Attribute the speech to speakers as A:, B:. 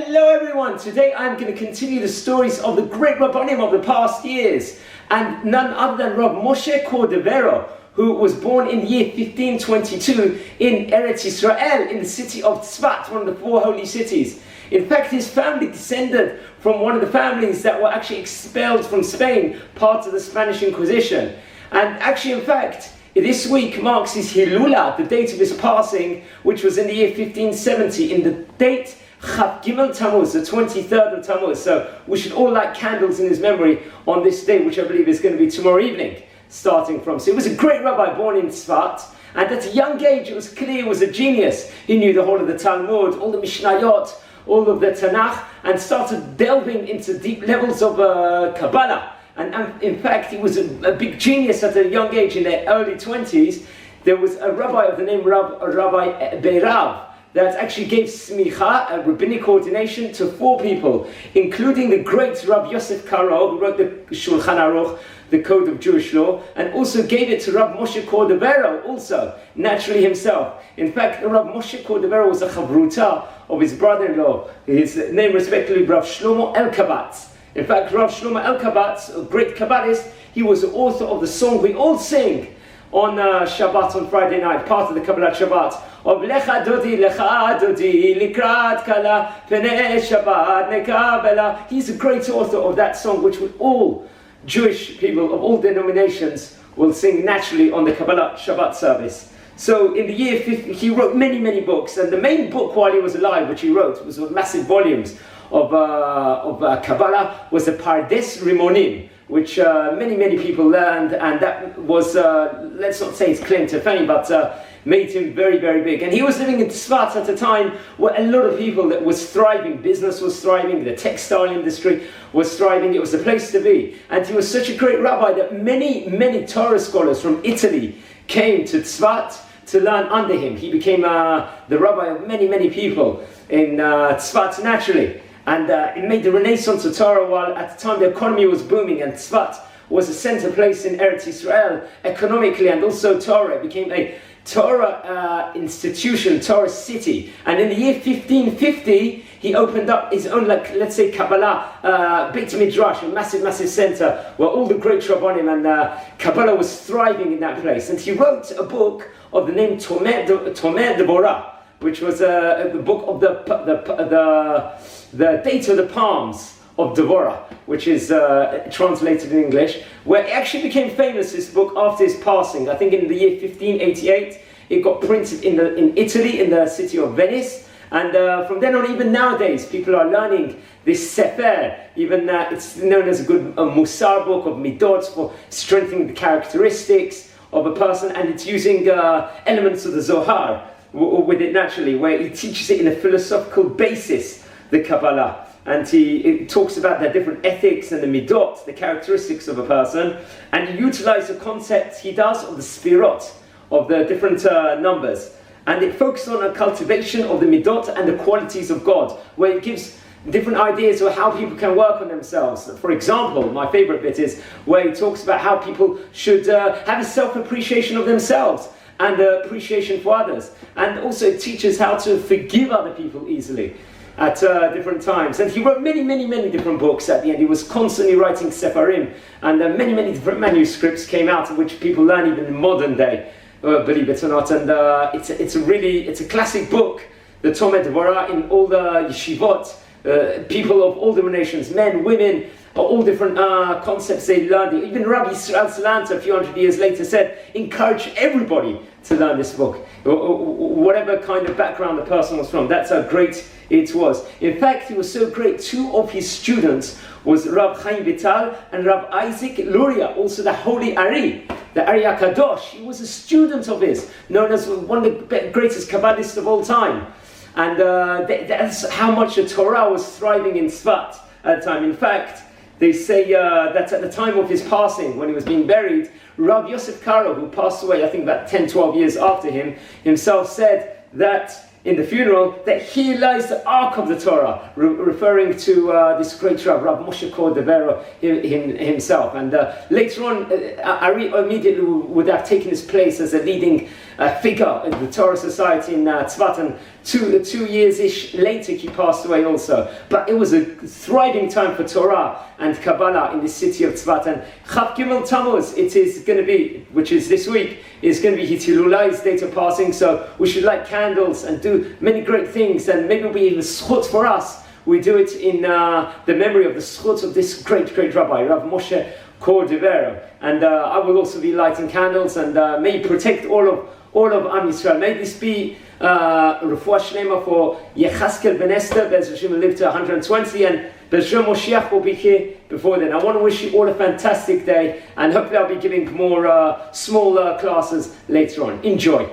A: Hello everyone, today I'm going to continue the stories of the great Rabbanim of the past years, and none other than Rabbi Moshe Cordovero, who was born in the year 1522 in Eretz Israel, in the city of Tzfat, one of the four holy cities. In fact, his family descended from one of the families that were actually expelled from Spain, part of the Spanish Inquisition. And actually, in fact, this week marks his Hilula, the date of his passing, which was in the year 1570, in the date Chav Gimel Tammuz, the 23rd of Tammuz. So we should all light candles in his memory on this day, which I believe is going to be tomorrow evening, starting from. So he was a great rabbi born in Tzfat, and at a young age it was clear he was a genius. He knew the whole of the Talmud, all the Mishnayot, all of the Tanakh, and started delving into deep levels of Kabbalah. And in fact, he was a big genius at a young age. In their early 20s, there was a rabbi of the name Rabbi Beirav that actually gave smicha, a rabbinic ordination, to 4 people, including the great Rabbi Yosef Caro, who wrote the Shulchan Aruch, the Code of Jewish Law, and also gave it to Rabbi Moshe Cordovero, also, naturally himself. In fact, Rabbi Moshe Cordovero was a chavruta of his brother-in-law, his name respectively Rav Shlomo El-Kabatz. In fact, Rav Shlomo El-Kabatz, a great Kabbalist, he was the author of the song we all sing on Shabbat, on Friday night, part of the Kabbalah Shabbat, of Lecha Dodi Likrat Kala Penei Shabbat Nekabela. He's a great author of that song, which all Jewish people of all denominations will sing naturally on the Kabbalah Shabbat service. So in the year 50, he wrote many books, and the main book while he was alive, which he wrote, was massive volumes of Kabbalah, was the Pardes Rimonim, which many people learned, and that was, let's not say his claim to fame, but made him very big. And he was living in Tzfat at a time where a lot of people that was thriving, business was thriving, the textile industry was thriving, it was the place to be. And he was such a great rabbi that many Torah scholars from Italy came to Tzfat to learn under him. He became the rabbi of many people in Tzfat naturally. And it made the renaissance of Torah, while at the time the economy was booming, and Tzfat was a center place in Eretz Israel economically, and also Torah. It became a Torah institution, Torah city. And in the year 1550, he opened up his own, let's say, Kabbalah, Beit Midrash, a massive center where all the great Rabbanim and Kabbalah was thriving in that place. And he wrote a book of the name Tomei Deborah, which was the book of the date of the palms of Deborah, which is translated in English, where it actually became famous, this book, after his passing. I think in the year 1588, it got printed in Italy, in the city of Venice, and from then on, even nowadays, people are learning this sefer. Even it's known as a good Musar book of Midot, for strengthening the characteristics of a person, and it's using elements of the Zohar with it naturally, where he teaches it in a philosophical basis, the Kabbalah. And he talks about the different ethics and the midot, the characteristics of a person, and he utilizes the concept he does of the spirot, of the different numbers. And it focuses on a cultivation of the midot and the qualities of God, where it gives different ideas of how people can work on themselves. For example, my favorite bit is where he talks about how people should have a self-appreciation of themselves and appreciation for others. And also it teaches how to forgive other people easily at different times. And he wrote many different books at the end. He was constantly writing sefarim, and many different manuscripts came out, of which people learn even in modern day, believe it or not. And it's a classic book, the Tomei Deborah, in all the yeshivot, people of all denominations, men, women, all different concepts they learned. Even Rabbi Yisrael Salanter, a few hundred years later, said, encourage everybody to learn this book, whatever kind of background the person was from. That's how great it was. In fact, he was so great, 2 of his students was Rab Chaim Vital and Rab Isaac Luria, also the Holy Ari, the Ari HaKadosh. He was a student of his, known as one of the greatest Kabbalists of all time. And that's how much the Torah was thriving in Tzfat at the time. In fact, they say that at the time of his passing, when he was being buried, Rabbi Yosef Caro, who passed away, I think about 10-12 years after him, himself said that in the funeral, that here lies the Ark of the Torah, referring to this great Rabbi Moshe Cordovero himself. And later on, Ari immediately would have taken his place as a leading figure in the Torah society in Tzfat, and 2 years-ish later he passed away also. But it was a thriving time for Torah and Kabbalah in the city of Tzfat. And Chav Gimel Tammuz, it is going to be, which is this week, is going to be Hitilulai's date of passing. So we should light candles and do many great things, and maybe it'll be even schut for us. We do it in the memory of the schut of this great Rabbi, Rabbi Moshe Cordovero. And I will also be lighting candles, and may you protect all of Am Yisrael. May this be refuah shlema for Yechaskel ben Esther. Bez Hashem will live to 120, and Bez Moshiach will be here before then. I want to wish you all a fantastic day, and hopefully I'll be giving more small classes later on. Enjoy.